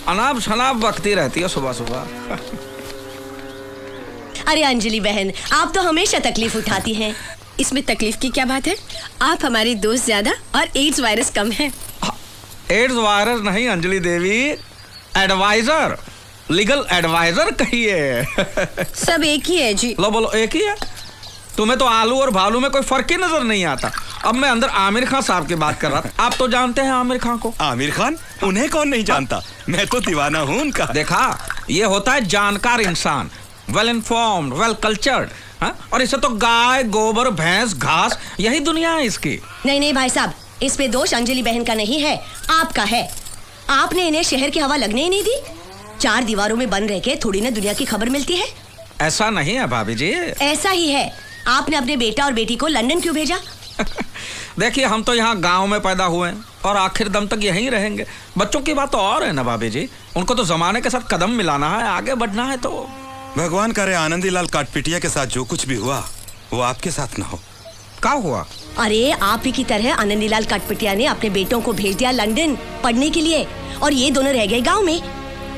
अनाप शनाप बकती रहती है सुबह सुबह। अरे अंजलि बहन, आप तो हमेशा तकलीफ उठाती हैं। इसमें तकलीफ की क्या बात है? आप हमारी दोस्त ज्यादा और एड्स वायरस कम है। एड्स वायरस नहीं अंजलि देवी, एडवाइजर, लीगल एडवाइजर कहिए। सब एक ही है जी। लो बोलो, एक ही है। तुम्हें तो आलू और भालू में कोई फर्क ही नजर नहीं आता। अब मैं अंदर आमिर खान साहब की बात कर रहा था। आप तो जानते हैं आमिर खान को। आमिर खान? उन्हें कौन नहीं जानता, मैं तो दीवाना हूँ उनका। देखा, ये होता है जानकार इंसान, वेल इन्फॉर्म्ड, वेल कल्चर्ड। और इसे तो गाय, गोबर, भैंस, घास, यही दुनिया है इसकी। नहीं नहीं भाई साहब, इस पे दोष अंजलि बहन का नहीं है, आपका है। आपने इन्हें शहर की हवा लगने ही नहीं दी। 4 दीवारों में बंद रह के थोड़ी ना दुनिया की खबर मिलती है। ऐसा नहीं है भाभी जी। ऐसा ही है। आपने अपने बेटा और बेटी को लंदन क्यों भेजा? देखिए, हम तो यहाँ गांव में पैदा हुए हैं और आखिर दम तक यहीं रहेंगे। बच्चों की बात तो और है ना भाभी जी, उनको तो जमाने के साथ कदम मिलाना है, आगे बढ़ना है। तो भगवान करे आनंदीलाल काटपिटिया के साथ जो कुछ भी हुआ वो आपके साथ ना हो। क्या हुआ? अरे आप ही की तरह आनंदीलाल काटपिटिया ने अपने बेटों को भेज दिया लंदन पढ़ने के लिए, और ये दोनों रह गए गांव में।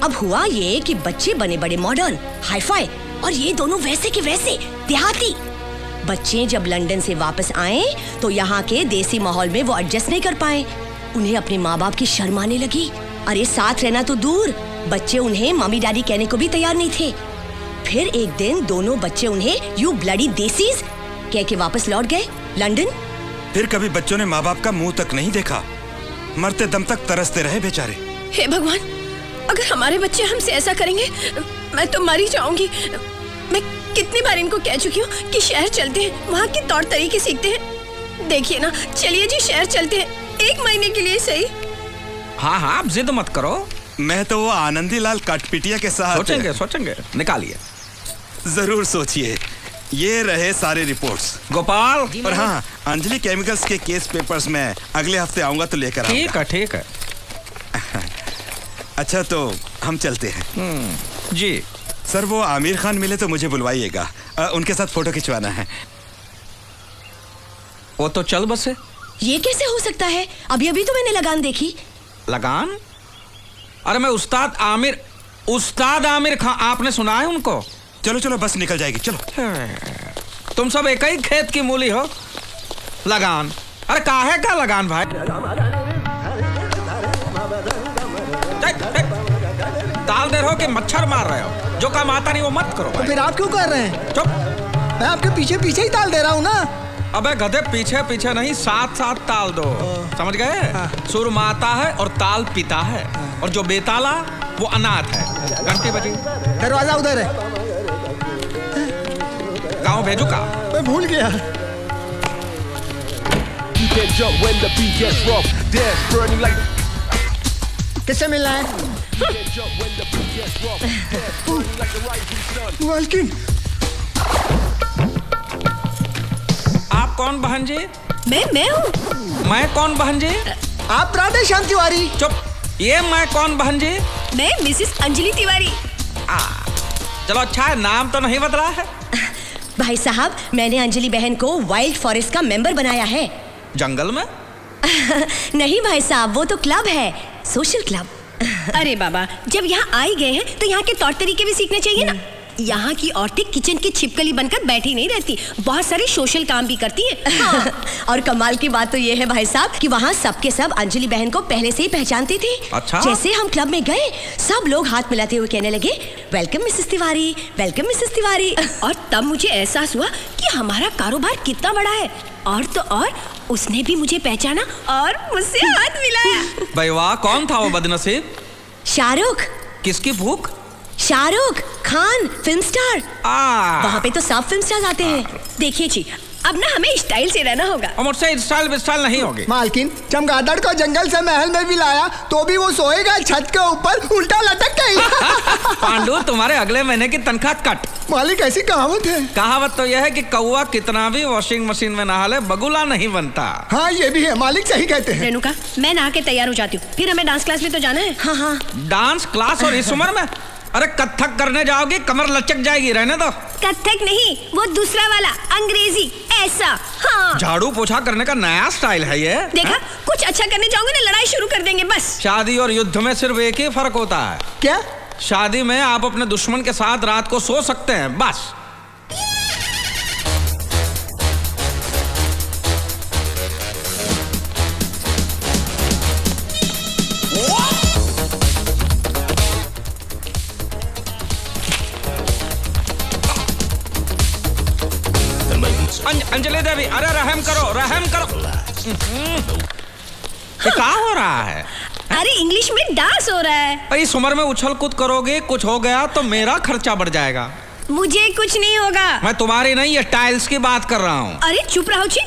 अब हुआ ये कि बच्चे बने बड़े मॉडर्न, हाईफाई, और ये दोनों वैसे के वैसे देहाती। बच्चे जब लंदन से वापस आए तो यहाँ के देसी माहौल में वो एडजस्ट नहीं कर पाए। उन्हें अपने माँ बाप की शर्म आने लगी। अरे साथ रहना तो दूर, बच्चे उन्हें मम्मी डैडी कहने को भी तैयार नहीं थे। फिर एक दिन दोनों बच्चे उन्हें यू ब्लडी देसीज कह के वापस लौट गए लंदन। फिर कभी बच्चों ने माँ बाप का मुंह तक नहीं देखा, मरते दम तक तरसते रहे बेचारे। हे भगवान, अगर हमारे बच्चे हमसे ऐसा करेंगे मैं तो मर ही जाऊंगी। मैं कितनी बार इनको कह चुकी हूँ कि शहर चलते हैं, वहाँ के तौर तरीके सीखते हैं। देखिए ना, चलिए जी शहर चलते हैं, 1 महीने के लिए सही। हाँ हाँ, आप जिद मत करो। मैं तो वो आनंदीलाल काटपिटिया के साथ सोचेंगे, निकालिए। जरूर सोचिए। ये रहे सारे रिपोर्ट्स गोपाल। और हाँ, अंजलि केमिकल्स के केस पेपर्स में अगले हफ्ते आऊंगा तो लेकर आऊंगा। ठीक है। अच्छा, तो हम चलते हैं। जी सर, वो आमिर खान मिले तो मुझे बुलवाइएगा, उनके साथ फोटो खिंचवाना है। वो तो चल बसे। ये कैसे हो सकता है? अभी तो मैंने लगान देखी। लगान? अरे मैं उस्ताद आमिर खान, आपने सुना है उनको? चलो बस निकल जाएगी, चलो। तुम सब एक ही खेत की मूली हो। लगान? अरे काहे का लगान भाई? ताल दे रहे हो कि मच्छर मार रहे हो? जो काम आता नहीं वो मत करो। तो फिर आप क्यों कर रहे हैं? चुप। मैं आपके पीछे पीछे ही ताल दे रहा हूँ ना। अबे गधे, पीछे पीछे नहीं, साथ साथ ताल दो। समझ गए? सुर माता है और ताल पिता है, और जो बेताला वो अनाथ है। घंटी बजी। दरवाजा उधर है। गाँव भेजू का? मैं भूल गया। किससे मिलना है? मालकिन। आप कौन बहन जी? मैं हूँ। मैं कौन बहन जी? आप राधे श्याम तिवारी। चुप। ये मैं कौन बहन जी? मैं मिसेस अंजलि तिवारी। चलो अच्छा है, नाम तो नहीं बदला है। भाई साहब, मैंने अंजलि बहन को वाइल्ड फॉरेस्ट का मेंबर बनाया है। जंगल में? नहीं भाई साहब, वो तो क्लब है, सोशल क्लब। अरे बाबा, जब यहाँ आ गए हैं तो यहाँ के तौर तरीके भी सीखने चाहिए ना। यहाँ की औरतें किचन की छिपकली बनकर बैठी नहीं रहती, बहुत सारे सोशल काम भी करती हैं। हाँ। और कमाल की बात तो ये है भाई साहब कि वहाँ सबके सब अंजलि बहन को पहले से ही पहचानते थे। अच्छा? जैसे हम क्लब में गए, सब लोग हाथ मिलाते हुए कहने लगे, welcome Mrs Tiwari, welcome Mrs Tiwari. और तब मुझे एहसास हुआ कि हमारा कारोबार कितना बड़ा है। और तो और उसने भी मुझे पहचाना और मुझसे हाथ मिलाया। भाई वाह, कौन था वो बदनसीब? शाहरुख। किसकी भूख? Shahrukh Khan, film star. वहाँ पे तो सब फिल्म स्टार आते हैं। देखिए जी, अब ना हमें स्टाइल से रहना होगा। और मुझसे स्टाइल नहीं होगी। मालकिन, चमगादड़ को जंगल से महल में भी लाया तो भी वो सोएगा छत के ऊपर उल्टा लटक गई। पांडु, तुम्हारे अगले महीने की तनख्वाह कट। मालिक, ऐसी कहावत है। कहावत तो यह है कि कौवा कितना भी वॉशिंग मशीन में नहा ले, बगुला नहीं बनता। हाँ, ये भी है, मालिक सही कहते हैं। रेणुका, मैं नहा के तैयार हो जाती हूँ, फिर हमें डांस क्लास में तो जाना है। हाँ। Dance class? और इस उम्र में? अरे कथक करने जाओगी, कमर लचक जाएगी, रहने दो। कथक नहीं, वो दूसरा वाला अंग्रेजी ऐसा। हाँ। झाड़ू पोछा करने का नया स्टाइल है ये। देखा, कुछ अच्छा करने जाओगे ना लड़ाई शुरू कर देंगे बस। शादी और युद्ध में सिर्फ एक ही फर्क होता है। क्या? शादी में आप अपने दुश्मन के साथ रात को सो सकते हैं, बस। अंजलि देवी, अरे रहम करो, रहम करो। ये क्या हो रहा है? अरे इंग्लिश में डांस हो रहा है। इस उम्र में उछल कूद करोगे, कुछ हो गया तो मेरा खर्चा बढ़ जाएगा। मुझे कुछ नहीं होगा। मैं तुम्हारी नहीं, ये टाइल्स की बात कर रहा हूँ। अरे चुप रहो जी।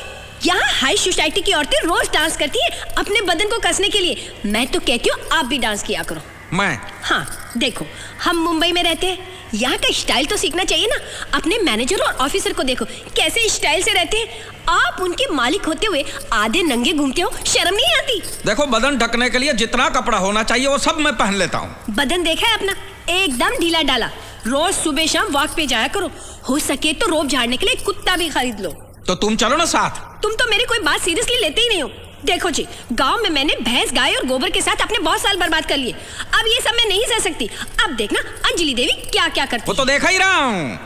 यहाँ हाई सोसाइटी की औरतें रोज डांस करती है अपने बदन को कसने के लिए। मैं तो कहती हूँ आप भी डांस किया करो। मैं? हाँ देखो, हम मुंबई में रहते हैं, यहाँ का स्टाइल तो सीखना चाहिए ना। अपने मैनेजर और ऑफिसर को देखो कैसे स्टाइल से रहते हैं। आप उनके मालिक होते हुए आधे नंगे घूमते हो, शर्म नहीं आती? देखो, बदन ढकने के लिए जितना कपड़ा होना चाहिए वो सब मैं पहन लेता हूँ। बदन देखा है अपना, एकदम ढीला डाला। रोज सुबह शाम वॉक पे जाया करो। हो सके तो रोब झाड़ने के लिए कुत्ता भी खरीद लो। तो तुम चलो ना साथ। तुम तो मेरी कोई बात सीरियसली लेते ही नहीं हो। देखो जी, गांव में मैंने भैंस, गाय और गोबर के साथ अपने बहुत साल बर्बाद कर लिए। अब ये सब मैं नहीं सह सकती। अब देखना अंजलि देवी क्या क्या करती। वो तो देखा ही रहा हूँ।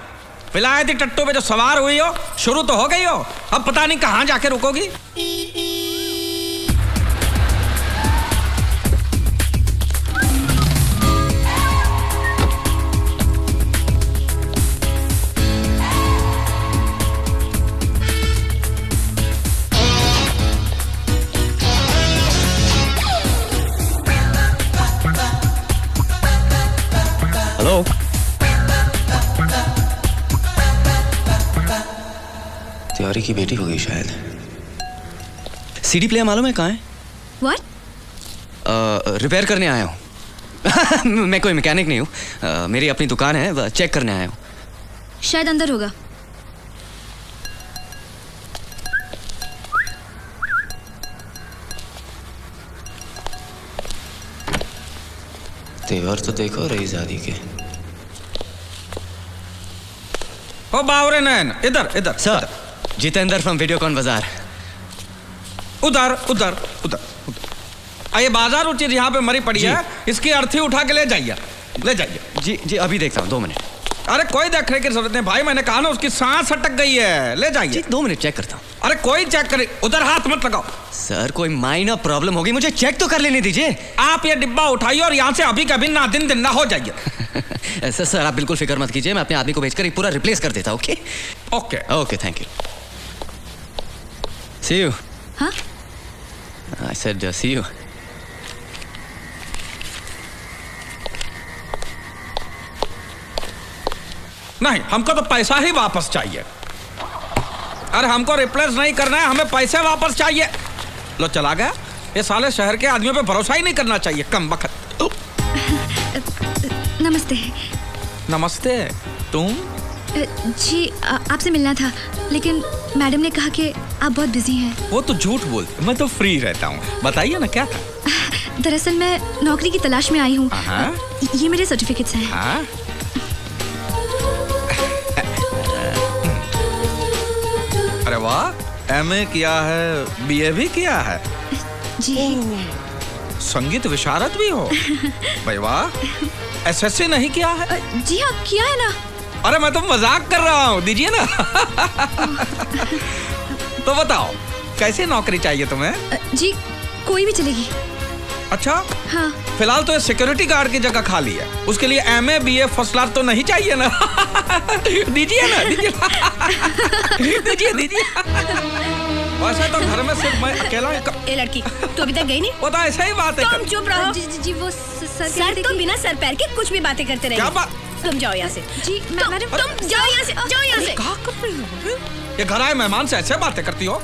विलायती टट्टू पे जो सवार हुई हो, शुरू तो हो गई हो, अब पता नहीं कहाँ जाके रुकोगी। हेलो, तिवारी की बेटी होगी शायद। सीडी प्लेयर मालूम है कहाँ है? What? रिपेयर करने आया हूँ। मैं कोई मैकेनिक नहीं हूँ, मेरी अपनी दुकान है, चेक करने आया हूँ। शायद अंदर होगा। तेवर तो देखो रही शादी के। ओ बावरे नैन, इधर इधर। सर, जितेंद्र फ्रॉम वीडियोकॉन बाजार। उधर उधर उधर। ये बाजार उचित यहाँ पे मरी पड़ी है, इसकी अर्थी उठा के ले जाइए, ले जाइए। जी जी, अभी देखता हूँ, 2 मिनट। अरे कोई देखने की जरूरत नहीं भाई, मैंने कहा ना उसकी सांस अटक गई है, ले जाइए। 2 मिनट चेक करता हूँ। अरे कोई चेक करे, उधर हाथ मत लगाओ। सर, कोई माइनर प्रॉब्लम होगी, मुझे चेक तो कर लेने दीजिए। आप ये डिब्बा उठाइए और यहाँ से अभी कभी ना दिन दिन ना हो जाइए। सर आप बिल्कुल फिक्र मत कीजिए, मैं अपने आदमी को भेजकर ये पूरा रिप्लेस कर देता हूँ। Okay okay okay, thank you. See you. हाँ? I said see you. नहीं, हमको तो पैसा ही वापस चाहिए। अरे हमको रिप्लेस नहीं करना है, हमें पैसे वापस चाहिए। लो चला गया। ये साले शहर के आदमियों पे भरोसा ही नहीं करना चाहिए, कम वक्त। नमस्ते। नमस्ते। तुम? जी आपसे मिलना था, लेकिन मैडम ने कहा कि आप बहुत बिजी हैं। वो तो झूठ बोलते, मैं तो फ्री रहता हूँ। बताइए ना क्या था? दरअसल मैं नौकरी की तलाश में आई हूँ। हाँ? ये मेरे सर्टिफिकेट्स हैं। हाँ? अरे वाह, एमए किया है, बीए भी किया है। जी। संगीत विशारद भी हो। भाई वाह। एसएससी नहीं किया है? जी हाँ, किया है ना। अरे मैं तो मजाक कर रहा हूँ, दीजिए ना। तो बताओ, कैसी नौकरी चाहिए तुम्हें? जी कोई भी चलेगी। अच्छा हाँ। फिलहाल तो ये सिक्योरिटी गार्ड की जगह खाली है, उसके लिए एमए बीए फर्स्ट क्लास तो नहीं चाहिए ना? दीजिए ना, दीजिए। दीजिए दीजिए। वैसे तो घर में सिर्फ मैं अकेला हूँ। ए लड़की, तू अभी तक गई नहीं? वो तो ऐसा ही बात है। तुम चुप रहो। जी वो सर तो बिना सर पैर के कुछ भी बातें करते रहे। क्या बात? तुम जाओ यहाँ से। जी मैडम, तुम जाओ यहाँ से, जाओ यहाँ से। क्या कर रही हो? ये घर आए मेहमान से ऐसे बातें करती हो?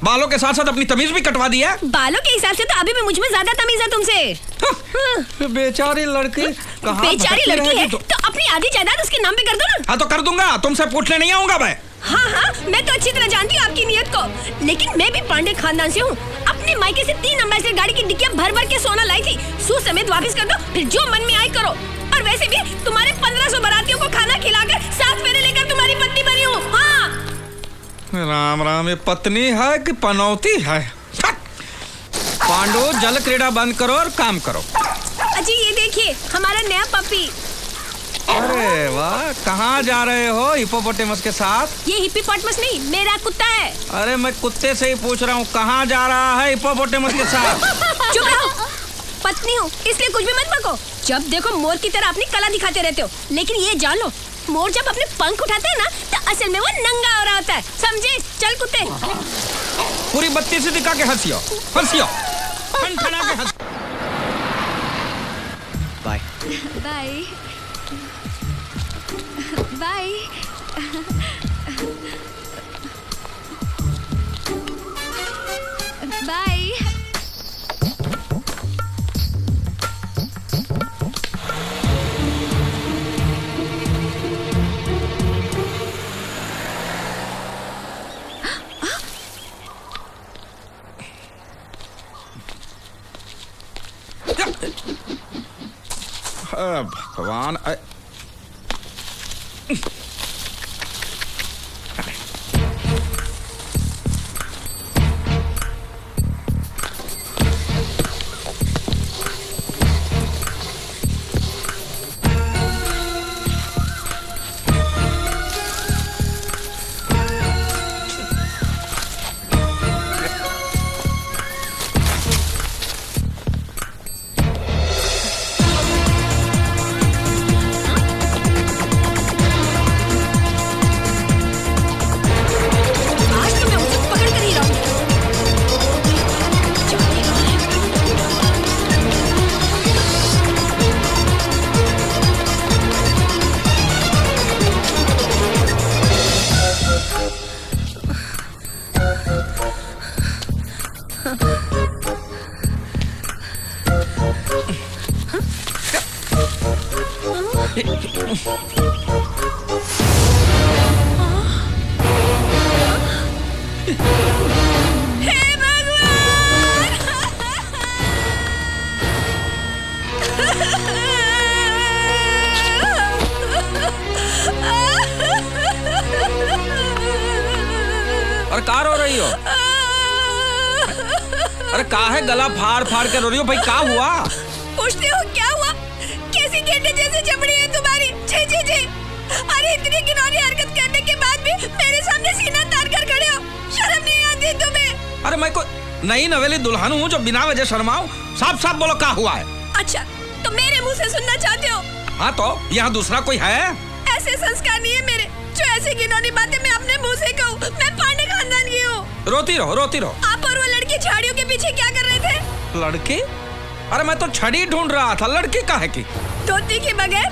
बालों के साथ साथ अपनी तमीज भी कटवा दी है। बालों के हिसाब से तो अभी भी मुझ में ज्यादा तमीज है तुमसे। बेचारी लड़की। बेचारी लड़की है तो अपनी आधी जायदाद उसके नाम पे कर दो ना। हाँ तो कर दूंगा, तुमसे पूछने नहीं आऊंगा मैं। हाँ हाँ, मैं तो अच्छी तरह जानती हूँ आपकी नियत को, लेकिन मैं भी पांडे खानदान से हूँ। अपने मायके से 3 एम्बेसडर गाड़ी की डिक्कियां भर भर के सोना लाई थी। सूद समेत वापस कर दो, फिर जो मन में आए करो। और वैसे भी तुम्हारे 1500 बारातियों को खाना खिलाकर 7 फेरे लेकर तुम्हारी पत्नी बनी हूँ। हाँ राम राम, ये पत्नी है कि पनौती है? पांडु, जल क्रीड़ा बंद करो और काम करो। अजी ये देखिए हमारा नया पपी। अरे वाह, कहाँ जा रहे हो हिप्पोपोटेमस के साथ? ये हिप्पोपोटेमस नहीं, मेरा कुत्ता है। अरे मैं कुत्ते से ही पूछ रहा हूँ, कहाँ जा रहा है हिप्पोपोटेमस के साथ? चुप रहो, पत्नी हूँ इसलिए कुछ भी मत बको। जब देखो मोर की तरह अपनी कला दिखाते रहते हो, लेकिन ये जान लो मोर जब अपने पंख उठाते हैं ना तो असल में वो नंगा हो रहा होता है, समझे? चल कुत्ते। पूरी बत्ती से दिखा के हंसियो, हंसियो, ठनठना के हंस। Bye bye bye. बाय। भगवान, और कहाँ रो रही हो? अरे कहाँ है गला फाड़ फाड़ के रो रही हो भाई, क्या हुआ? पूछते हो क्या हुआ? कैसी गेंडे जैसी चमड़ी है तुम्हारी। छी छी छी। अरे इतनी घिनौनी हरकत करने के बाद भी मेरे सामने सीना तान कर खड़े हो, शर्म नहीं आती तुम्हें? अरे मैं कोई नई नवेली दुल्हन हूँ जो बिना वजह शर्माऊं? साफ साफ बोलो क्या हुआ है? अच्छा तो मेरे मुंह से सुनना चाहते हो? हाँ तो यहाँ दूसरा कोई है? ऐसे संस्कार नहीं है मेरे जो ऐसी घिनौनी बातें मैं अपने मुंह से कहूँ। मैं पांडे खानदान की हूँ। रोती रहो रोती रहो। आप और वो लड़की झाड़ियों के पीछे क्या कर रहे थे? लड़की? अरे मैं तो छड़ी ढूंढ रहा था, लड़की काहे की? धोती के बगैर?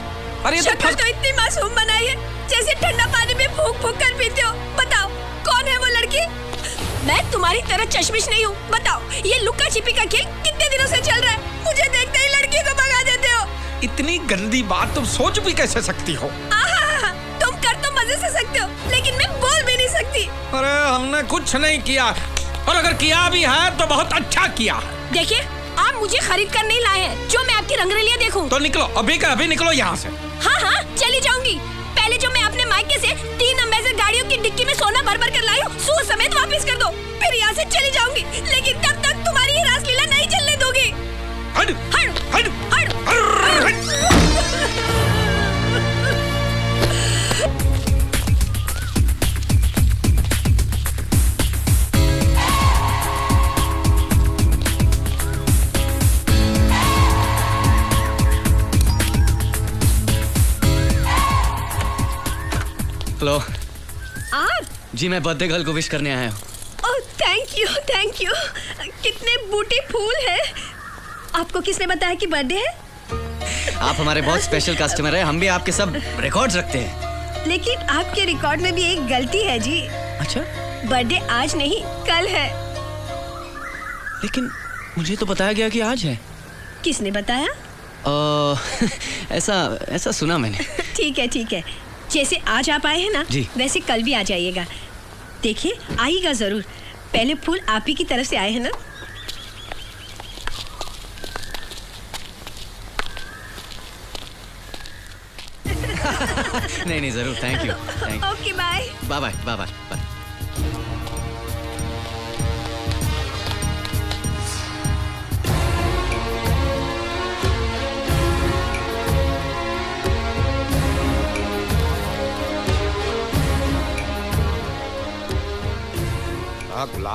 अरे ये तो शक्ल तो इतनी मासूम बनाई है जैसे ठंडा पानी में फूंक फूंक कर पीते हो। बताओ कौन है वो लड़की? मैं तुम्हारी तरह चश्मिश नहीं हूँ। बताओ ये लुक्का छिपी का खेल कितने दिनों से चल रहा है? मुझे देखते ही लड़की को भगा देते हो। इतनी गंदी बात तुम सोच भी कैसे सकती हो? तुम कर तो मजे से सकते हो लेकिन मैं बोल भी नहीं सकती। अरे हमने कुछ नहीं किया, और अगर किया भी है तो बहुत अच्छा किया। देखिए आप मुझे खरीद कर नहीं लाए हैं जो मैं आपकी रंगरेलियां देखूं। तो निकलो अभी का अभी, निकलो यहाँ से। हाँ चली जाऊंगी। पहले जो मैं अपने मायके से 3 अम्बेसडर गाड़ियों की डिक्की में सोना भर भर कर लाई हूँ सूद समेत वापस कर दो, फिर यहाँ से चली जाऊंगी। लेकिन तब तक तुम्हारी ये रासलीला नहीं चलने दोगी। हट हट हट हट हेलो आप? जी मैं बर्थडे गर्ल को विश करने आया हूँ। Oh thank you thank you. कितने बूटी फूल हैं। आपको किसने बताया कि बर्थडे है? आप हमारे बहुत स्पेशल कस्टमर हैं, हम भी आपके सब रिकॉर्ड्स रखते हैं। लेकिन आपके रिकॉर्ड में भी एक गलती है जी। अच्छा? बर्थडे आज नहीं कल है। लेकिन मुझे तो बताया गया कि आज है। किसने बताया? ऐसा सुना मैंने। ठीक है जैसे आज आप आए हैं ना जी। वैसे कल भी आ जाइएगा। देखिए आइएगा जरूर। पहले फूल आप ही की तरफ से आए हैं ना। नहीं जरूर। Thank you. Okay bye bye bye bye bye.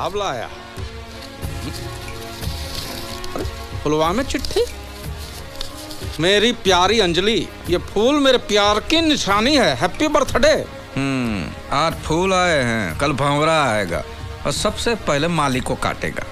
जवाब लाया। अरे पुलवामा चिट्ठी। मेरी प्यारी अंजलि, ये फूल मेरे प्यार की निशानी है। Happy birthday. आज फूल आए हैं, कल भंवरा आएगा और सबसे पहले माली को काटेगा।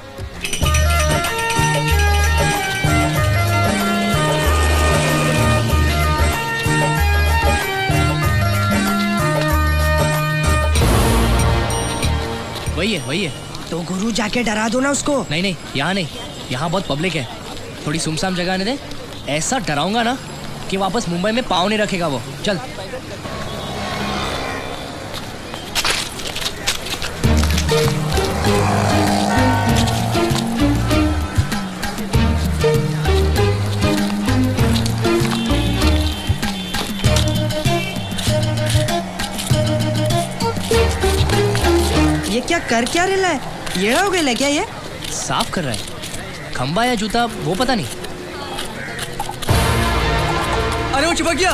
वही है। तो गुरु जाके डरा दो ना उसको। नहीं, यहाँ नहीं, यहाँ बहुत पब्लिक है। थोड़ी सुमसाम जगह आने दे। ऐसा डराऊंगा ना कि वापस मुंबई में पाँव नहीं रखेगा वो। चल। ये क्या कर क्या रहा है? ये हो गया क्या? ये साफ कर रहा है। खंबा या जूता वो पता नहीं। अरे वो चिपक गया,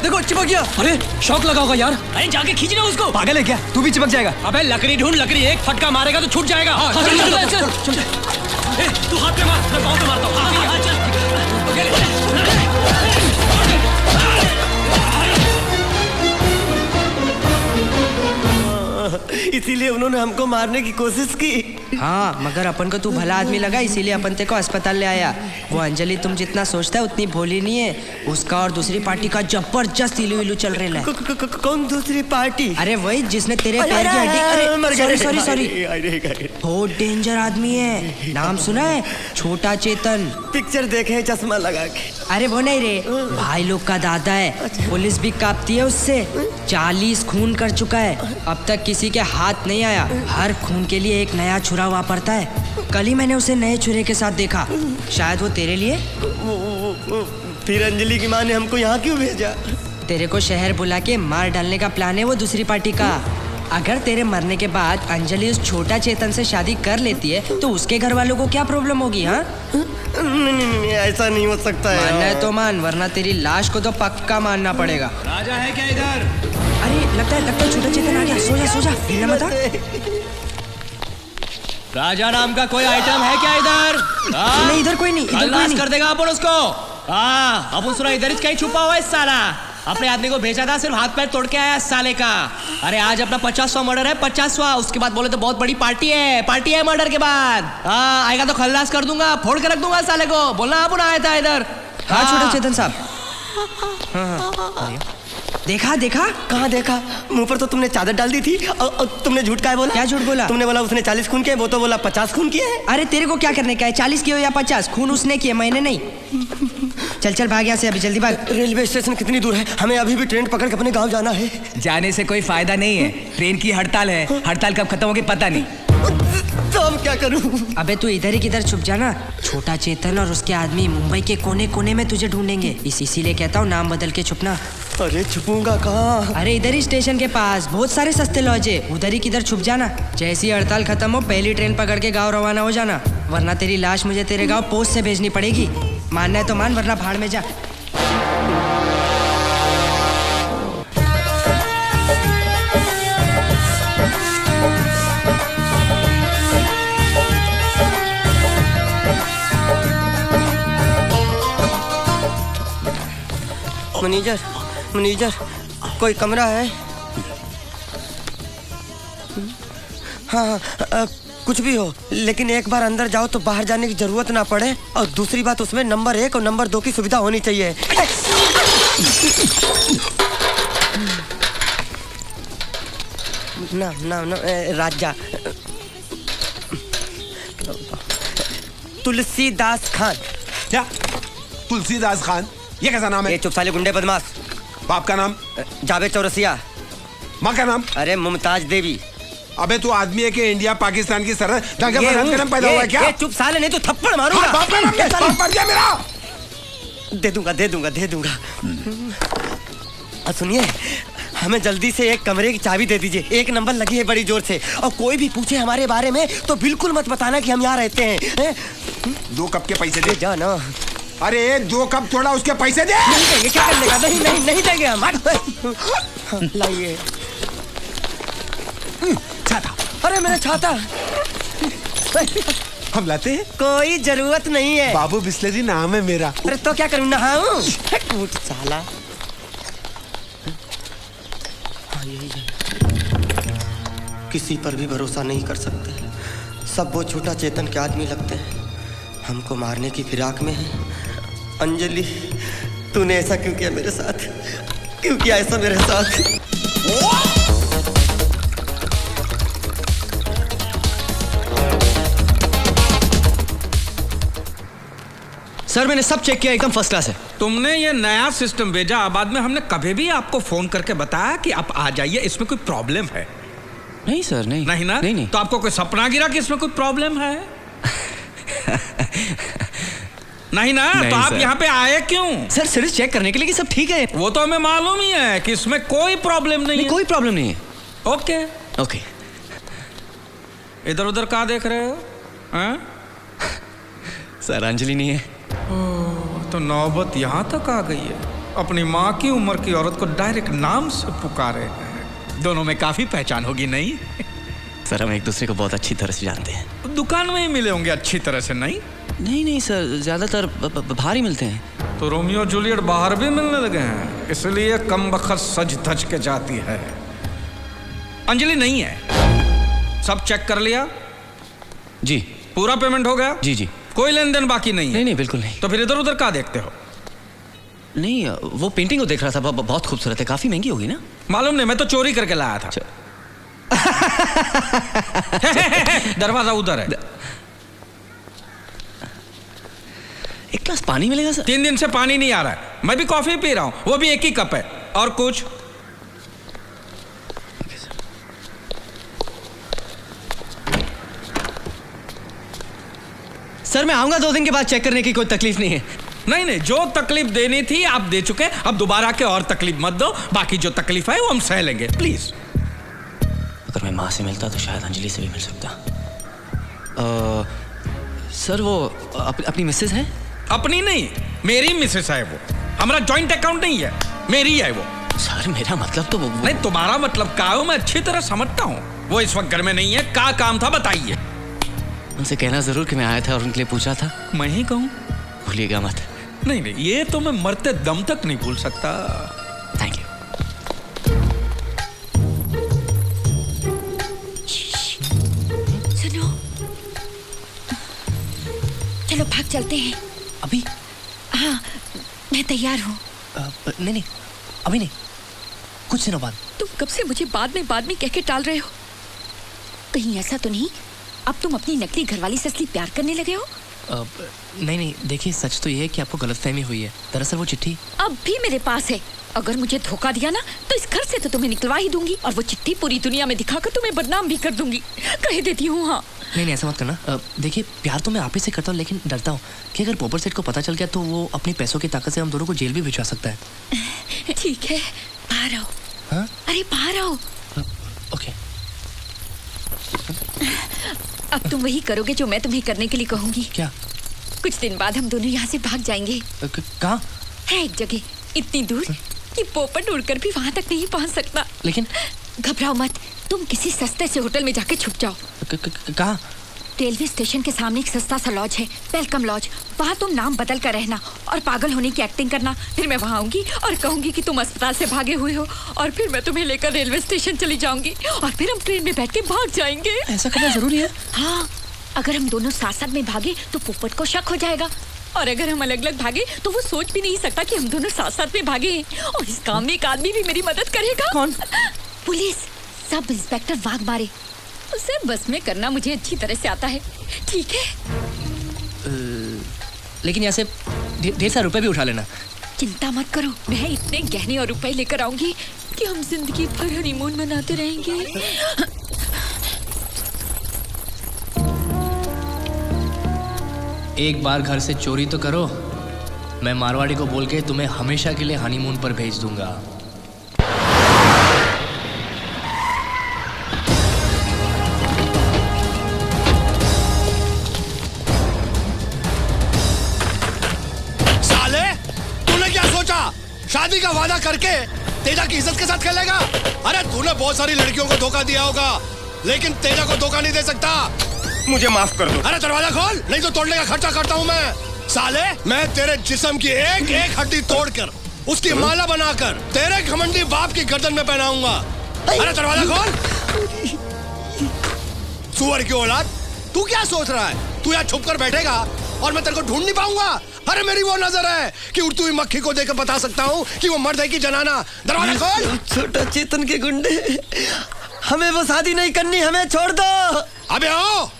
देखो चिपक गया। अरे शौक लगा होगा यार। अरे जाके खींचना उसको। पागल है क्या? तू भी चिपक जाएगा। अबे लकड़ी ढूंढ, लकड़ी एक फटका मारेगा तो छूट जाएगा। चल। तू हाथ पे मार, मैं पाँव पे मारता हूँ। इसीलिए उन्होंने हमको मारने की कोशिश की। हाँ, मगर अपन को तू भला आदमी लगा, इसीलिए अपन ते को अस्पताल ले आया। वो अंजलि तुम जितना सोचता है उतनी भोली नहीं है। उसका और दूसरी पार्टी का जबरदस्त इलू चल रहा है। कौन दूसरी पार्टी? अरे वही जिसने तेरे पैर की हड्डी। सॉरी। बहुत डेंजर आदमी है। नाम सुना है? छोटा चेतन। पिक्चर देखे है चश्मा लगा के। अरे वो नहीं रे, भाई लोग का दादा है। पुलिस भी कांपती है उससे। 40 खून कर चुका है, अब तक किसी के हाथ नहीं आया। हर खून के लिए एक नया छुरा वापरता है। कल ही मैंने उसे नए छुरे के साथ देखा। शायद वो तेरे लिए। फिर अंजलि की माँ ने हमको यहाँ क्यों भेजा? तेरे को शहर बुला के मार डालने का प्लान है वो दूसरी पार्टी का। अगर तेरे मरने के बाद अंजलि उस छोटा चेतन से शादी कर लेती है तो उसके घर वालों को क्या प्रॉब्लम होगी? हाँ, नहीं, ऐसा नहीं हो सकता है। मानना है तो मान, वरना तेरी लाश को तो पक्का मानना पड़ेगा। राजा है क्या इधर? अरे लगता है छोटा चेतन आ गया। सो जा हिलना मत। राजा नाम का कोई आइटम है क्या इधर? नहीं, इधर कोई नहीं। खल्लास कर देगा अपन उसको। हाँ, अपन सुना इधर कहीं छुपा हुआ है साला। अपने आदमी को भेजा था, सिर्फ हाथ पैर तोड़ के आया साले का। अरे आज अपना 50वां मर्डर है, 50वां। उसके बाद बोले तो बहुत बड़ी पार्टी है मर्डर के बाद। हाँ, आएगा तो खल्लास कर दूंगा, फोड़ के रख दूंगा साले को। बोलना अपन आया था इधर। हाँ छोटा चेतन साहब। हाँ। देखा? कहाँ देखा? मुंह पर तो तुमने चादर डाल दी थी। और तुमने झूठ का बोला? क्या झूठ बोला? तुमने बोला उसने 40 खून किए, वो तो बोला 50 खून किए हैं। अरे तेरे को क्या करने का है? 40 किए हो या 50? खून उसने किए, मैंने नहीं। चल भाग यहाँ से, अभी जल्दी भाग। रेलवे स्टेशन कितनी दूर है? हमें अभी भी ट्रेन पकड़ के अपने गाँव जाना है। जाने से कोई फायदा नहीं है। ट्रेन की हड़ताल है। हड़ताल कब खत्म होगी पता नहीं। तो हम क्या करूं? अबे तू इधर ही किधर छुप जाना। छोटा चेतन और उसके आदमी मुंबई के कोने कोने में तुझे ढूंढेंगे। इसीलिए कहता हूँ नाम बदल के छुपना। अरे छुपूंगा कहाँ? अरे इधर ही स्टेशन के पास बहुत सारे सस्ते लॉज है, उधर ही किधर छुप जाना। जैसी ही हड़ताल खत्म हो पहली ट्रेन पकड़ के गाँव रवाना हो जाना, वरना तेरी लाश मुझे तेरे गाँव पोस्ट से भेजनी पड़ेगी। मानना है तो मान, वरना भाड़ में जा। मैनेजर, कोई कमरा है? हाँ, कुछ भी हो, लेकिन एक बार अंदर जाओ तो बाहर जाने की जरूरत ना पड़े। और दूसरी बात, उसमें नंबर 1 और नंबर 2 की सुविधा होनी चाहिए। ना राजा तुलसीदास खान। क्या? तुलसीदास खान? ये कैसा नाम है? ये चुप साले गुंडे बदमाश। बाप का नाम? जावेद चौरसिया। माँ का नाम? अरे मुमताज देवी। अबे तू आदमी है कि इंडिया पाकिस्तान की सरहद का नाम पैदा हुआ है क्या? ये चुप साले, नहीं तो थप्पड़ मारूंगा। हाँ, बाप का नाम क्या? बाप मर गया मेरा। दे दूंगा। सुनिए, हमें जल्दी से एक कमरे की चाबी दे दीजिए। 1 नंबर लगी है बड़ी जोर से, और कोई भी पूछे हमारे बारे में तो बिल्कुल मत बताना कि हम यहाँ रहते हैं। 2 कप के पैसे दे। जा ना। अरे 2 कप थोड़ा, उसके पैसे दे। नहीं देंगे, क्या कर लेगा? नहीं देंगे हम। लाइए छाता। अरे मेरा छाता। हम लाते हैं। कोई जरूरत नहीं है। बाबू बिस्लेरी नाम है मेरा। अरे तो क्या करूँ, नहाऊं? कूट साला। हाँ, यही है। किसी पर भी भरोसा नहीं कर सकते, सब वो छोटा चेतन के आदमी लगते हैं। हमको मारने की फिराक में है। अंजलि, तूने ऐसा क्यों किया मेरे साथ? क्यों किया ऐसा मेरे साथ? सर मैंने सब चेक किया, एकदम फर्स्ट क्लास है। तुमने ये नया सिस्टम भेजा, बाद में हमने कभी भी आपको फोन करके बताया कि आप आ जाइए, इसमें कोई प्रॉब्लम है? नहीं सर, नहीं। नहीं ना? नहीं। तो आपको कोई सपना गिरा कि इसमें कोई प्रॉब्लम है? नहीं ना? नहीं, तो आप सर। यहाँ पे आए क्यों? सर सिर्फ चेक करने के लिए कि सब ठीक है। वो तो हमें मालूम ही है कि इसमें कोई प्रॉब्लम नहीं है। कोई प्रॉब्लम नहीं है। Okay okay. इधर उधर कहाँ देख रहे हो? हाँ? सर अंजलि नहीं है। तो नौबत यहाँ तक आ गई है। अपनी माँ की उम्र की औरत को डायरेक्ट नाम से पुकारे हैं। दोनों में काफी पहचान होगी नहीं? सर हम एक दूसरे को बहुत अच्छी तरह से जानते हैं। दुकान में ही मिले होंगे अच्छी तरह से, नहीं? नहीं सर, ज्यादातर बाहर ही मिलते हैं। तो रोमियो जूलियट बाहर भी मिलने लगे हैं, इसलिए कम बखत सज धज के जाती है। अंजलि नहीं है। सब चेक कर लिया? जी। पूरा पेमेंट हो गया? जी। कोई लेन देन बाकी नहीं है? नहीं बिल्कुल नहीं। तो फिर इधर उधर क्या देखते हो? नहीं, वो पेंटिंग को देख रहा था, बहुत खूबसूरत है। काफी महंगी होगी ना? मालूम नहीं, मैं तो चोरी करके लाया था। दरवाजा उधर है। एक ग्लास पानी मिलेगा सर? 3 दिन से पानी नहीं आ रहा है। मैं भी कॉफी पी रहा हूं, वो भी एक ही कप है। और कुछ? सर मैं आऊंगा 2 दिन के बाद चेक करने की, कोई तकलीफ नहीं है। नहीं, जो तकलीफ देनी थी आप दे चुके, अब दोबारा के और तकलीफ मत दो। बाकी जो तकलीफ है वो हम सह लेंगे, प्लीज। अगर मैं माँ से मिलता तो शायद अंजलि से भी मिल सकता। सर वो अपनी मिसेज है? अपनी नहीं, मेरी मिसेज है वो। हमारा जॉइंट अकाउंट नहीं है, मेरी है वो। सर मेरा मतलब तो वो नहीं, तुम्हारा मतलब क्या हो मैं अच्छी तरह समझता हूँ। वो इस वक्त घर में नहीं है। क्या काम था बताइए? उनसे कहना जरूर कि मैं आया था और उनके लिए पूछा था। मैं ही कहूँ? भूलिएगा मत। नहीं, ये तो मैं मरते दम तक नहीं भूल सकता। Thank you. सुनो, चलो भाग चलते हैं। अभी? हाँ, मैं तैयार हूँ। नहीं, अभी नहीं, कुछ दिनों बाद। तुम कब से मुझे बाद में कह के टाल रहे हो? कहीं ऐसा तो नहीं अब तुम अपनी नकली घरवाली से असली प्यार करने लगे हो? नहीं, देखिए सच तो ये है कि आपको गलतफहमी हुई है। दरअसल वो चिट्ठी अब भी मेरे पास है। अगर मुझे धोखा दिया ना तो इस घर से तो तुम्हें निकलवा ही दूंगी, और वो चिट्ठी पूरी दुनिया में दिखाकर तुम्हें बदनाम भी कर दूंगी। कह देती हूँ। हाँ नहीं, ऐसा मत करना। देखिए प्यार तो मैं आप ही से करता हूँ, लेकिन डरता हूँ कि अगर पोपर सेठ को पता चल गया तो वो अपने पैसों की ताकत से हम दोनों को जेल भी भिजवा सकता है। ठीक है, बाहर आओ। हाँ? अरे बाहर आओ। ओके। अब तुम वही करोगे जो मैं तुम्हें करने के लिए कहूंगी। क्या? कुछ दिन बाद हम दोनों यहाँ से भाग जाएंगे। कहाँ? है एक जगह इतनी दूर कि पोपट उड़कर भी वहाँ तक नहीं पहुँच सकता। लेकिन घबराओ मत, तुम किसी सस्ते से होटल में जाके छुप जाओ। कहाँ? रेलवे स्टेशन के सामने एक सस्ता सा लॉज है, वेलकम लॉज। वहाँ तुम नाम बदल कर रहना और पागल होने की एक्टिंग करना। फिर मैं वहाँ आऊंगी और कहूंगी कि तुम अस्पताल से भागे हुए हो, और फिर मैं तुम्हें लेकर रेलवे स्टेशन चली जाऊंगी, और फिर हम ट्रेन में बैठ के भाग जाएंगे। ऐसा करना जरूरी है? हाँ, अगर हम दोनों साथ साथ में भागे तो पोपट को शक हो जाएगा, और अगर हम अलग अलग भागे तो वो सोच भी नहीं सकता कि हम दोनों साथ साथ में भागे हैं। और इस काम में एक आदमी भी मेरी मदद करेगा। कौन? Police sub inspector Waghmare. उसे बस में करना मुझे अच्छी तरह से आता है, ठीक है? लेकिन यहाँ से ढेर सारे रुपए भी उठा लेना। चिंता मत करो, मैं इतने गहने और रुपए लेकर आऊंगी कि हम जिंदगी भर हनीमून मनाते रहेंगे। एक बार घर से चोरी तो करो, मैं मारवाड़ी को बोल के तुम्हें हमेशा के लिए हनीमून पर भेज दूंगा। साले, तूने क्या सोचा? शादी का वादा करके तेजा की इज्जत के साथ खेलेगा? अरे तूने बहुत सारी लड़कियों को धोखा दिया होगा, लेकिन तेजा को धोखा नहीं दे सकता। मुझे माफ कर दो। अरे दरवाजा खोल, नहीं तो तोड़ने का खर्चा करता हूँ मैं। साले, मैं तेरे जिस्म की एक एक हड्डी तोड़कर उसकी माला बनाकर तेरे घमंडी बाप की गर्दन में पहनाऊंगा। अरे दरवाजा खोल। सुअर की औलाद, तू क्या सोच रहा है? तू यहाँ छुप कर बैठेगा और मैं तेरे को ढूंढ नहीं पाऊंगा? अरे मेरी वो नजर है कि उड़ती हुई मक्खी को देखकर बता सकता हूँ कि वो मर्द है कि जनाना। दरवाजा खोल। छोटा चेतन के गुंडे, हमें वो शादी नहीं करनी, हमें छोड़ दो। अबे आओ,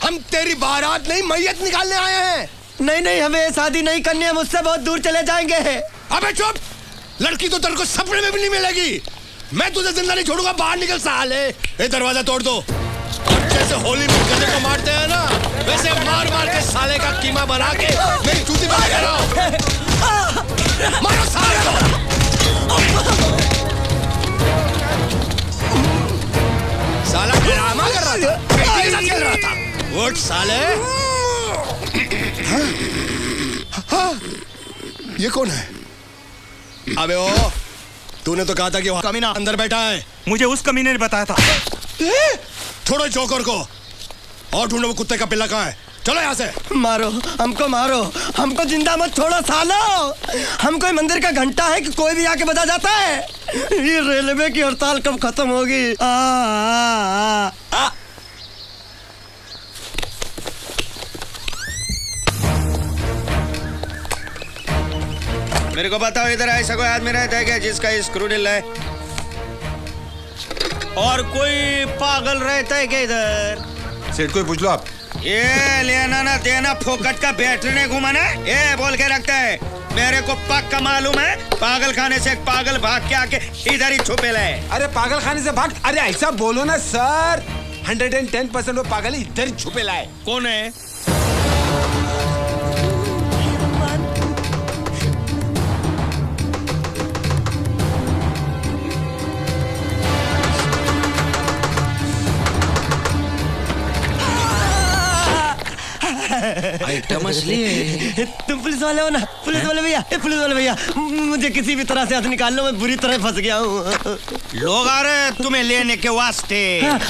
हम तेरी बारात नहीं मैयत निकालने आए हैं। नहीं नहीं, हमें शादी नहीं करनी है, मुझसे बहुत दूर चले जाएंगे। अबे चुप, लड़की तो तेरे को सपने में भी नहीं मिलेगी। मैं तुझे जिंदा नहीं छोड़ूंगा, बाहर निकल साले। ये दरवाजा तोड़ दो। और जैसे होली में गले को मारते हैं ना, वैसे मार मार के साले का कीमा बना के मेरी जूती बना के लाओ। मारो साले को। साला ड्रामा कर रहा था, बेटी के साथ खेल रहा था। उठ साले। हाँ, ये कौन है? अबे ओ, तूने तो कहा था कि वो कमीना अंदर बैठा है। मुझे उस कमीने ने बताया था। छोड़ो जोकर को और ढूंढो वो कुत्ते का पिल्ला कहाँ है। चलो यहाँ से। मारो हमको, मारो हमको, जिंदा मत छोड़ो सालो। हम कोई मंदिर का घंटा है कि कोई भी आके बजा जाता है? ये रेलवे की हड़ताल कब खत्म होगी? मेरे को बताओ, इधर ऐसा कोई आदमी रहता है क्या जिसका स्क्रू ढीला है? और कोई पागल रहता है क्या इधर? सेठ को पूछ लो आप। ये लेना ना देना फोकट का बैटरी ने घुमाना, ये बोल के रखता है। मेरे को पक्का मालूम है, पागल खाने से एक पागल भाग के आके इधर ही छुपे लाए। अरे पागल खाने से भाग? अरे ऐसा बोलो ना सर। 110% वो पागल इधर ही छुपे लाए। कौन है? आइटम असली है। तुम पुलिस वाले हो ना? पुलिस वाले भैया, पुलिस वाले भैया, मुझे किसी भी तरह से हाथ निकाल लो, मैं बुरी तरह फंस गया हूँ। लोग आ रहे हैं तुम्हें लेने के वास्ते।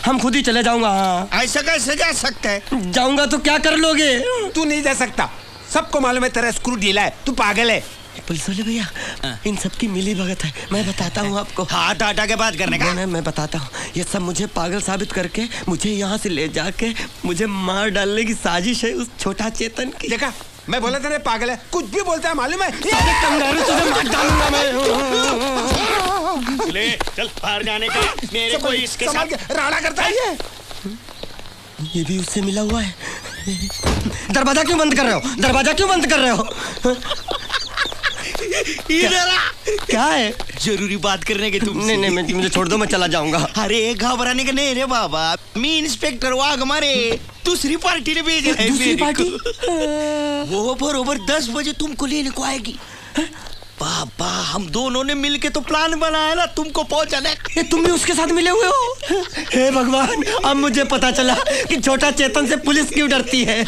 हम खुद ही चले जाऊंगा। ऐसा कैसे जा सकता है? जाऊंगा तो क्या कर लोगे? तू नहीं जा सकता, सबको मालूम है तेरा स्क्रू ढीला है, तू पागल है। पुलिस वाले भैया, इन सब की मिली भगत है, मैं बताता हूँ आपको। हाथ हटा के बात करने का। मैं बताता हूँ, ये सब मुझे पागल साबित करके मुझे यहाँ से ले जाके मुझे मार डालने की साजिश है उस छोटा चेतन की। देखा, मैं बोला था ना पागल है, कुछ भी बोलता है मालूम है। तुझे मार डालूंगा मैं। ले चल बाहर जाने का। मेरे को इसके साथ राड़ा करता है ये भी उससे मिला हुआ है। दरवाजा क्यों बंद कर रहे हो? दरवाजा क्यों बंद कर रहे हो? क्या है? जरूरी बात करने के तुमसे। नहीं नहीं, मुझे छोड़ दो, मैं चला जाऊंगा। अरे घबराने का नहीं रे बाबा, मी इंस्पेक्टर वाघ मारे दूसरी पार्टी ने भेजा है। दूसरी पार्टी? वो बरोबर 10 बजे तुमको लेने को आएगी। बाबा, हम दोनों ने मिलके तो प्लान बनाया ना तुमको पहुंचाने। तुम भी उसके साथ मिले हुए हो? हे भगवान, अब मुझे पता चला कि छोटा चेतन से पुलिस क्यों डरती है।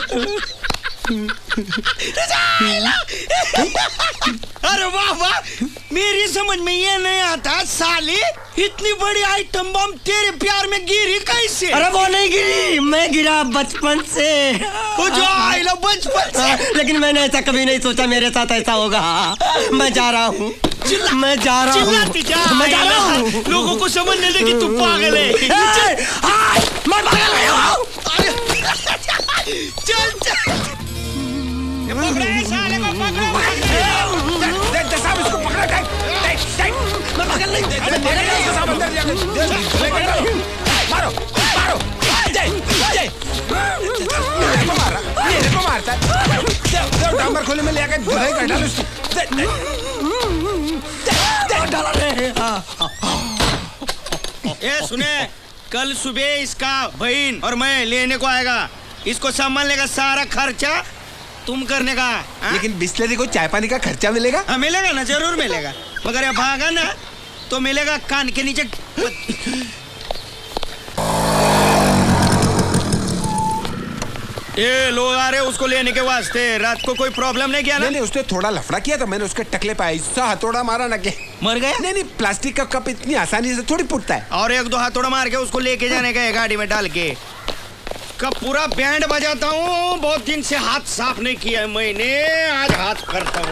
अरे वाह वाह, मेरी समझ में ये नहीं आता साले, इतनी बड़ी आइटम बम तेरे प्यार में गिरी कैसे? अरे वो नहीं गिरी, मैं गिरा बचपन से। वो जो आइला बचपन से। लेकिन मैंने ऐसा कभी नहीं सोचा मेरे साथ ऐसा होगा। मैं जा रहा हूँ, मैं जा रहा हूँ, मैं जा रहा हूँ। लोगों को समझने दे कि तू पागल है। मैं पागल नहीं हूँ। चल चल, पकड़ो साले को, पकड़ो। साहब इसको पकड़ा। मैं पागल नहीं। मारो मारो, मेरे को मारता है। डांबर खोले में ले आकर धुलाई कर डाल उसको। ये सुने, कल सुबह इसका बहन और मैं लेने को आएगा। इसको संभालने का सारा खर्चा तुम करने का। लेकिन बिस्लरी को चाय पानी का खर्चा मिलेगा? हाँ मिलेगा ना, जरूर मिलेगा। मगर ये भागा ना तो मिलेगा कान के नीचे। ये लोग आ रहे उसको लेने के वास्ते। रात को कोई प्रॉब्लम नहीं किया ना? नहीं, उसने थोड़ा लफड़ा किया था, मैंने उसके टकले पे ऐसा हथौड़ा मारा ना के मर गया। नहीं, प्लास्टिक का कप इतनी आसानी से थोड़ी फूटता है। और 1-2 हथौड़ा मार के उसको लेके जाने का है गाड़ी में डाल के। इसका पूरा बैंड बजाता हूँ। बहुत दिन से हाथ साफ नहीं किया है मैंने, आज हाथ करता हूँ।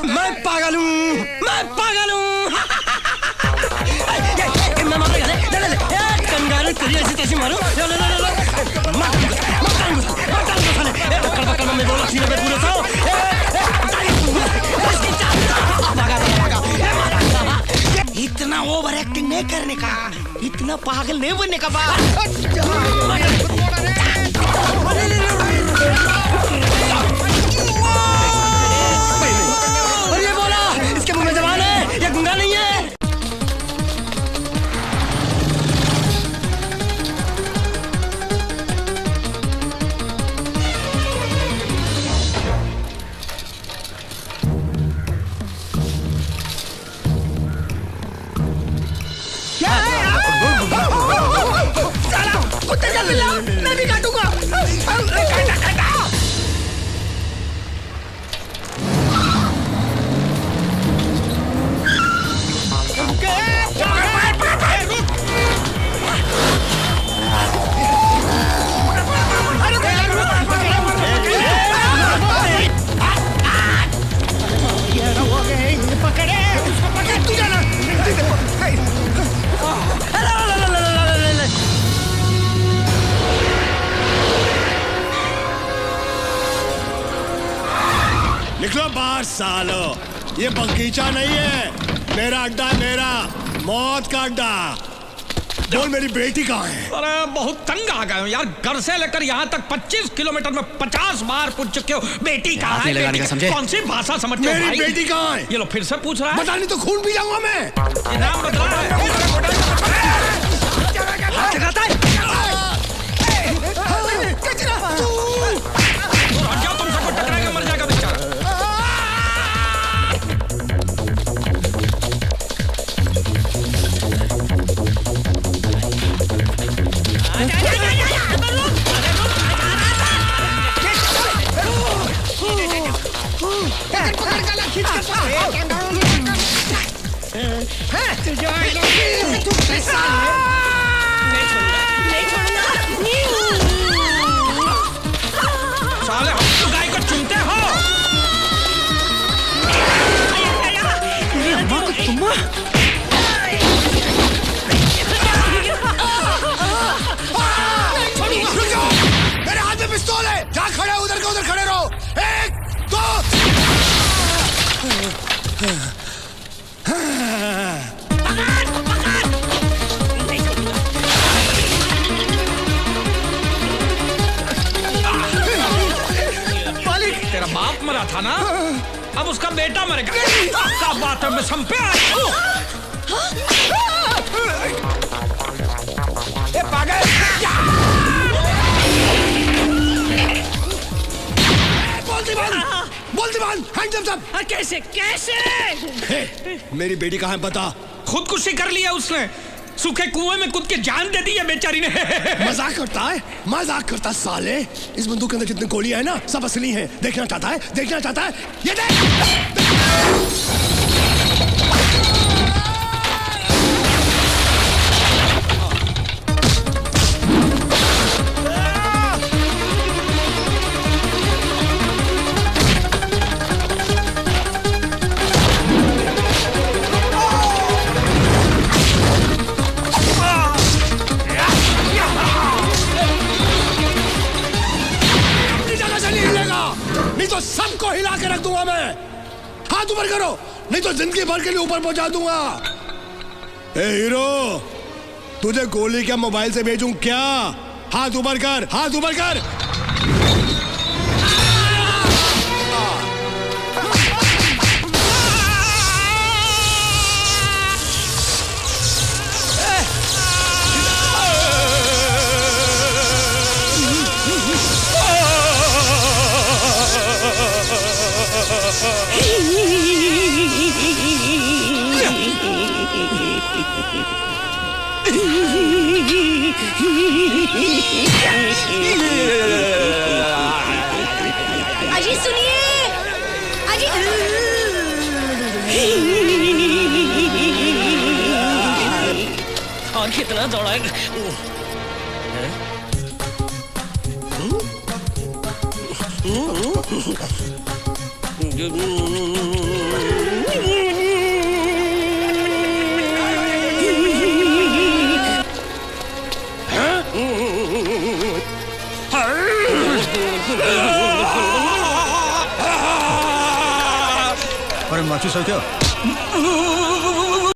मैं पागल हूँ, मैं पागल हूँ। मैं मार कंगारू तेरी ऐसी तैसी मारो। मैं 2 लाख रुपए पूरे था। इतना ओवर एक्टिंग नहीं करने का, इतना पागल नहीं बनने का और ये बोला इसके मुंह में जबान है, ये गुंगा नहीं है। कुत्ते का पिल्ला, मैं भी काटूंगा। निकलो बाहर सालो, ये बगीचा नहीं है, मेरा अड्डा, मेरा मौत का अड्डा। बोल मेरी बेटी कहाँ है? अरे बहुत तंग आ गए हो यार, घर से लेकर यहाँ तक 25 किलोमीटर में 50 बार पूछ चुके हो बेटी कहाँ है, लगाने का समझे? कौन सी भाषा समझते हो? मेरी बेटी कहाँ है? ये लो फिर से पूछ रहा है। बता नहीं तो खून पी जाऊंगा मैं। नाम बदला है। तुम सबको टकराएगा, मर जाएगा बेचारा। साले हम तो गाय को चुनते हो। मेरे हाथ में पिस्तौल है, जहाँ खड़े हो उधर के उधर खड़े रहो। 1 2 मालिक तेरा बाप मरा था ना, अब उसका बेटा मरेगा। क्या बात है, मैं संपे पागल। बोल दीवान, हैंड्स अप सब। कैसे कैसे? मेरी बेटी कहाँ है बता। खुदकुशी कर लिया उसने, सूखे कुएं में कूद के जान दे दी है बेचारी ने। मजाक करता है, मजाक करता साले। इस बंदूक के अंदर जितनी गोलियां है ना, सब असली हैं। देखना चाहता है, देखना चाहता है, ये देख। नहीं तो सबको हिला के रख दूंगा मैं। हाथ ऊपर करो, नहीं तो जिंदगी भर के लिए ऊपर पहुंचा दूंगा। ए हीरो, तुझे गोली क्या मोबाइल से भेजूं क्या? हाथ ऊपर कर, हाथ ऊपर कर। अजी सुनिए, अजी कितना दौड़ाएगा। अरे माचिस है क्या?